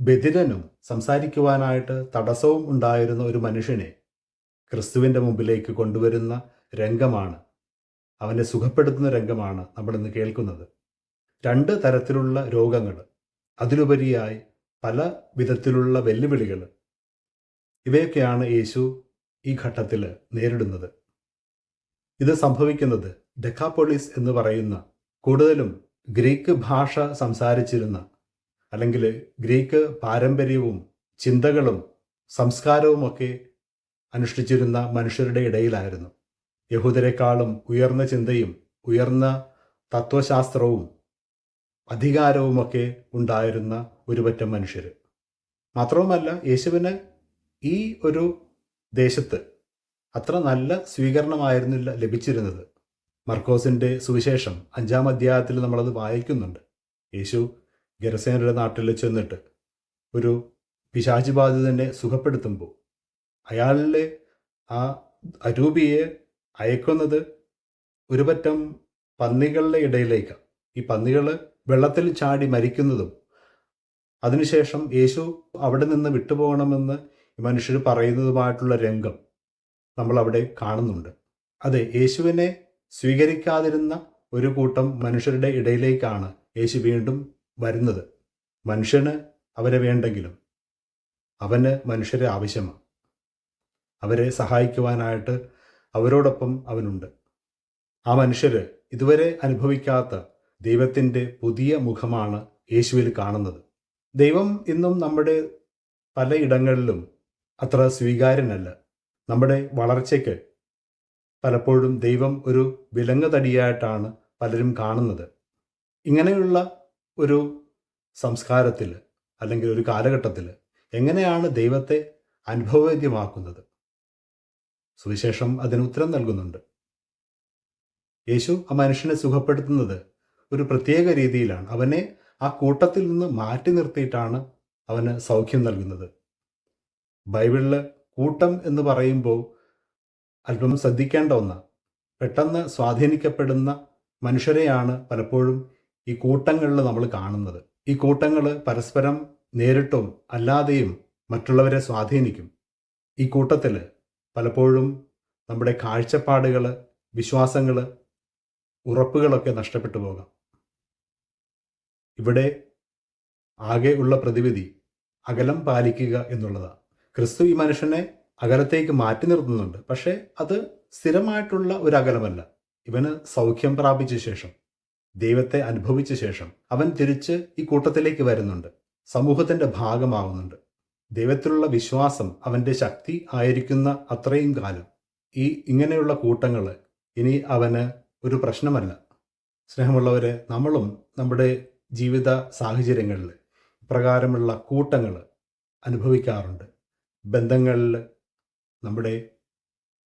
ബധിരനും സംസാരിക്കുവാനായിട്ട് തടസ്സവും ഉണ്ടായിരുന്ന ഒരു മനുഷ്യനെ ക്രിസ്തുവിൻ്റെ മുമ്പിലേക്ക് കൊണ്ടുവരുന്ന രംഗമാണ്, അവനെ സുഖപ്പെടുത്തുന്ന രംഗമാണ് നമ്മളിന്ന് കേൾക്കുന്നത്. 2 തരത്തിലുള്ള രോഗങ്ങൾ, അതിലുപരിയായി പല വിധത്തിലുള്ള വെല്ലുവിളികൾ, ഇവയൊക്കെയാണ് യേശു ഈ ഘട്ടത്തിൽ നേരിടുന്നത്. ഇത് സംഭവിക്കുന്നത് ഡെക്കാപോളിസ് എന്ന് പറയുന്ന കൂടുതലും ഗ്രീക്ക് ഭാഷ സംസാരിച്ചിരുന്ന, അല്ലെങ്കിൽ ഗ്രീക്ക് പാരമ്പര്യവും ചിന്തകളും സംസ്കാരവുമൊക്കെ അനുഷ്ഠിച്ചിരുന്ന മനുഷ്യരുടെ ഇടയിലായിരുന്നു. യഹൂദരെക്കാളും ഉയർന്ന ചിന്തയും ഉയർന്ന തത്വശാസ്ത്രവും അധികാരവുമൊക്കെ ഉണ്ടായിരുന്ന ഒരുപറ്റം മനുഷ്യർ. മാത്രവുമല്ല, യേശുവിന് ഈ ഒരു ദേശത്ത് അത്ര നല്ല സ്വീകരണമായിരുന്നില്ല ലഭിച്ചിരുന്നത്. മർക്കോസിൻ്റെ സുവിശേഷം 5-ാം അധ്യായത്തിൽ നമ്മളത് വായിക്കുന്നുണ്ട്. യേശു ഗെരസേനരുടെ നാട്ടിൽ ചെന്നിട്ട് ഒരു പിശാച് ബാധിതനെ സുഖപ്പെടുത്തുമ്പോൾ അയാളിലെ ആ അരൂപിയെ അയക്കുന്നത് ഒരു പറ്റം പന്നികളുടെ ഇടയിലേക്കാണ്. ഈ പന്നികൾ വെള്ളത്തിൽ ചാടി മരിക്കുന്നതും അതിനുശേഷം യേശു അവിടെ നിന്ന് വിട്ടുപോകണമെന്ന് മനുഷ്യർ പറയുന്നതുമായിട്ടുള്ള രംഗം നമ്മളവിടെ കാണുന്നുണ്ട്. അതെ, യേശുവിനെ സ്വീകരിക്കാതിരുന്ന ഒരു കൂട്ടം മനുഷ്യരുടെ ഇടയിലേക്കാണ് യേശു വീണ്ടും വരുന്നത്. മനുഷ്യന് അവരെ വേണ്ടെങ്കിലും അവന് മനുഷ്യരെ ആവശ്യമാണ്. അവരെ സഹായിക്കുവാനായിട്ട് അവരോടൊപ്പം അവനുണ്ട്. ആ മനുഷ്യർ ഇതുവരെ അനുഭവിക്കാത്ത ദൈവത്തിൻ്റെ പുതിയ മുഖമാണ് യേശുവിൽ കാണുന്നത്. ദൈവം ഇന്നും നമ്മുടെ പലയിടങ്ങളിലും അത്ര സ്വീകാര്യനല്ല. നമ്മുടെ വളർച്ചയ്ക്ക് പലപ്പോഴും ദൈവം ഒരു വിലങ്ങുതടിയായിട്ടാണ് പലരും കാണുന്നത്. ഇങ്ങനെയുള്ള ഒരു സംസ്കാരത്തിൽ അല്ലെങ്കിൽ ഒരു കാലഘട്ടത്തിൽ എങ്ങനെയാണ് ദൈവത്തെ അനുഭവവേദ്യമാക്കുന്നത്? സുവിശേഷം അതിന് ഉത്തരം നൽകുന്നുണ്ട്. യേശു ആ മനുഷ്യനെ സുഖപ്പെടുത്തുന്നത് ഒരു പ്രത്യേക രീതിയിലാണ്. അവനെ ആ കൂട്ടത്തിൽ നിന്ന് മാറ്റി നിർത്തിയിട്ടാണ് അവന് സൗഖ്യം നൽകുന്നത്. ബൈബിളിൽ കൂട്ടം എന്ന് പറയുമ്പോൾ അല്പം ശ്രദ്ധിക്കേണ്ട ഒന്നാണ്. പെട്ടെന്ന് സ്വാധീനിക്കപ്പെടുന്ന മനുഷ്യരെയാണ് പലപ്പോഴും ഈ കൂട്ടങ്ങളിൽ നമ്മൾ കാണുന്നത്. ഈ കൂട്ടങ്ങൾ പരസ്പരം നേരിട്ടും അല്ലാതെയും മറ്റുള്ളവരെ സ്വാധീനിക്കും. ഈ കൂട്ടത്തിൽ പലപ്പോഴും നമ്മുടെ കാഴ്ചപ്പാടുകൾ, വിശ്വാസങ്ങൾ, ഉറപ്പുകളൊക്കെ നഷ്ടപ്പെട്ടു പോകാം. ഇവിടെ ആകെ ഉള്ള പ്രതിവിധി അകലം പാലിക്കുക എന്നുള്ളതാണ്. ക്രിസ്തു ഈ മനുഷ്യനെ അകലത്തേക്ക് മാറ്റി നിർത്തുന്നുണ്ട്. പക്ഷേ അത് സ്ഥിരമായിട്ടുള്ള ഒരു അകലമല്ല. ഇവന് സൗഖ്യം പ്രാപിച്ച ശേഷം, ദൈവത്തെ അനുഭവിച്ച ശേഷം അവൻ തിരിച്ച് ഈ കൂട്ടത്തിലേക്ക് വരുന്നുണ്ട്, സമൂഹത്തിൻ്റെ ഭാഗമാവുന്നുണ്ട്. ദൈവത്തിലുള്ള വിശ്വാസം അവൻ്റെ ശക്തി ആയിരിക്കുന്ന അത്രയും കാലം ഇങ്ങനെയുള്ള കൂട്ടങ്ങൾ ഇനി അവന് ഒരു പ്രശ്നമല്ല. സ്നേഹമുള്ളവരെ, നമ്മളും നമ്മുടെ ജീവിത സാഹചര്യങ്ങളിൽ ഇപ്രകാരമുള്ള കൂട്ടങ്ങൾ അനുഭവിക്കാറുണ്ട്. ബന്ധങ്ങളിൽ, നമ്മുടെ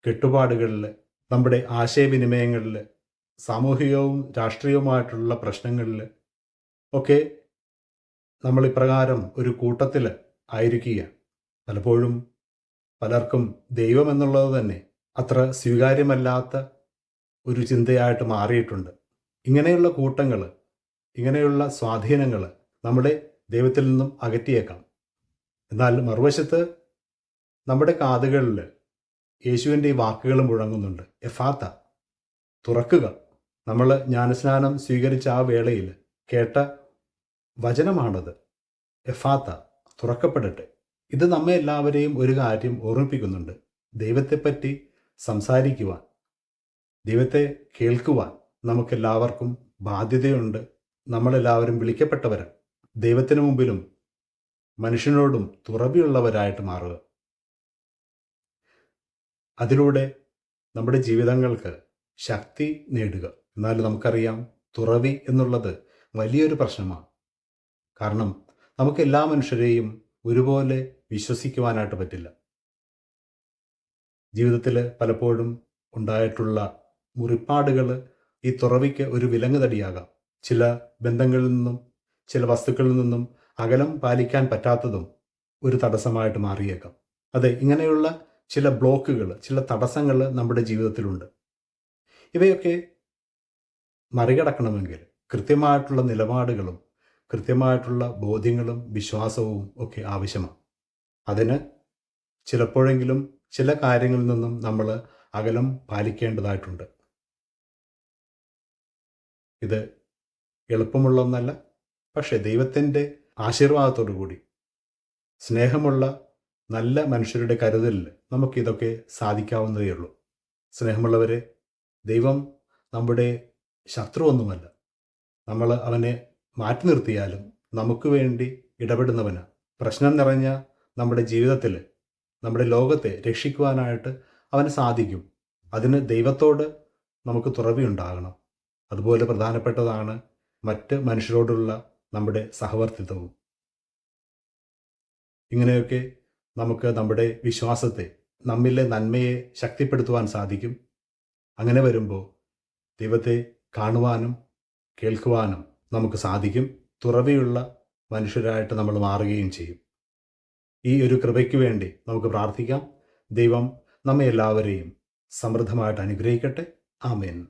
കെട്ടുപാടുകളിൽ, നമ്മുടെ ആശയവിനിമയങ്ങളിൽ, സാമൂഹികവും രാഷ്ട്രീയവുമായിട്ടുള്ള പ്രശ്നങ്ങളിൽ ഒക്കെ നമ്മൾ ഇപ്രകാരം ഒരു കൂട്ടത്തിൽ ആയിരിക്കുക. പലപ്പോഴും പലർക്കും ദൈവം എന്നുള്ളത് തന്നെ അത്ര സ്വീകാര്യമല്ലാത്ത ഒരു ചിന്തയായിട്ട് മാറിയിട്ടുണ്ട്. ഇങ്ങനെയുള്ള കൂട്ടങ്ങൾ, ഇങ്ങനെയുള്ള സ്വാധീനങ്ങൾ നമ്മളെ ദൈവത്തിൽ നിന്നും അകറ്റിയേക്കാം. എന്നാൽ മറുവശത്ത് നമ്മുടെ കാതുകളിൽ യേശുവിൻ്റെ ഈ വാക്കുകൾ മുഴങ്ങുന്നുണ്ട്. എഫാത്ത, തുറക്കുക. നമ്മൾ ജ്ഞാനസ്നാനം സ്വീകരിച്ച ആ വേളയിൽ കേട്ട വചനമാണത്. എഫാത്ത, തുറക്കപ്പെടട്ടെ. ഇത് നമ്മെ എല്ലാവരെയും ഒരു കാര്യം ഓർമ്മിപ്പിക്കുന്നുണ്ട്. ദൈവത്തെപ്പറ്റി സംസാരിക്കുവാൻ, ദൈവത്തെ കേൾക്കുവാൻ നമുക്കെല്ലാവർക്കും ബാധ്യതയുണ്ട്. നമ്മളെല്ലാവരും വിളിക്കപ്പെട്ടവരാണ്. ദൈവത്തിന് മുമ്പിലും മനുഷ്യനോടും തുറവിയുള്ളവരായിട്ട് മാറുക. അതിലൂടെ നമ്മുടെ ജീവിതങ്ങൾക്ക് ശക്തി നേടുക. എന്നാൽ നമുക്കറിയാം, തുറവി എന്നുള്ളത് വലിയൊരു പ്രശ്നമാണ്. കാരണം നമുക്ക് എല്ലാ മനുഷ്യരെയും ഒരുപോലെ വിശ്വസിക്കുവാനായിട്ട് പറ്റില്ല. ജീവിതത്തിൽ പലപ്പോഴും ഉണ്ടായിട്ടുള്ള മുറിപ്പാടുകൾ ഈ തുറവിക്ക് ഒരു വിലങ്ങുതടിയാകാം. ചില ബന്ധങ്ങളിൽ നിന്നും ചില വസ്തുക്കളിൽ നിന്നും അകലം പാലിക്കാൻ പറ്റാത്തതും ഒരു തടസ്സമായിട്ട് മാറിയേക്കാം. അതെ, ഇങ്ങനെയുള്ള ചില ബ്ലോക്കുകൾ, ചില തടസ്സങ്ങൾ നമ്മുടെ ജീവിതത്തിലുണ്ട്. ഇവയൊക്കെ മറികടക്കണമെങ്കിൽ കൃത്യമായിട്ടുള്ള നിലപാടുകളും കൃത്യമായിട്ടുള്ള ബോധ്യങ്ങളും വിശ്വാസവും ഒക്കെ ആവശ്യമാണ്. അതിന് ചിലപ്പോഴെങ്കിലും ചില കാര്യങ്ങളിൽ നിന്നും നമ്മൾ അകലം പാലിക്കേണ്ടതായിട്ടുണ്ട്. ഇത് എളുപ്പമുള്ള ഒന്നല്ല. പക്ഷേ ദൈവത്തിൻ്റെ ആശീർവാദത്തോടു കൂടി, സ്നേഹമുള്ള നല്ല മനുഷ്യരുടെ കരുതലിൽ നമുക്കിതൊക്കെ സാധിക്കാവുന്നതേ ഉള്ളൂ. സ്നേഹമുള്ളവരെ, ദൈവം നമ്മുടെ ശത്രുവൊന്നുമല്ല. നമ്മൾ അവനെ മാറ്റി നിർത്തിയാലും നമുക്ക് വേണ്ടി ഇടപെടുന്നവന്. പ്രശ്നം നിറഞ്ഞ നമ്മുടെ ജീവിതത്തിൽ, നമ്മുടെ ലോകത്തെ രക്ഷിക്കുവാനായിട്ട് അവന് സാധിക്കും. അതിന് ദൈവത്തോട് നമുക്ക് തുറവിയുണ്ടാകണം. അതുപോലെ പ്രധാനപ്പെട്ടതാണ് മറ്റ് മനുഷ്യരോടുള്ള നമ്മുടെ സഹവർത്തിത്വവും. ഇങ്ങനെയൊക്കെ നമുക്ക് നമ്മുടെ വിശ്വാസത്തെ, നമ്മിലെ നന്മയെ ശക്തിപ്പെടുത്തുവാൻ സാധിക്കും. അങ്ങനെ വരുമ്പോൾ ദൈവത്തെ കാണുവാനും കേൾക്കുവാനും നമുക്ക് സാധിക്കും. തുറവിയുള്ള മനുഷ്യരായിട്ട് നമ്മൾ മാറുകയും ചെയ്യും. ഈ ഒരു കൃപയ്ക്ക് വേണ്ടി നമുക്ക് പ്രാർത്ഥിക്കാം. ദൈവം നമ്മെ എല്ലാവരെയും സമൃദ്ധമായിട്ട് അനുഗ്രഹിക്കട്ടെ. ആമേൻ.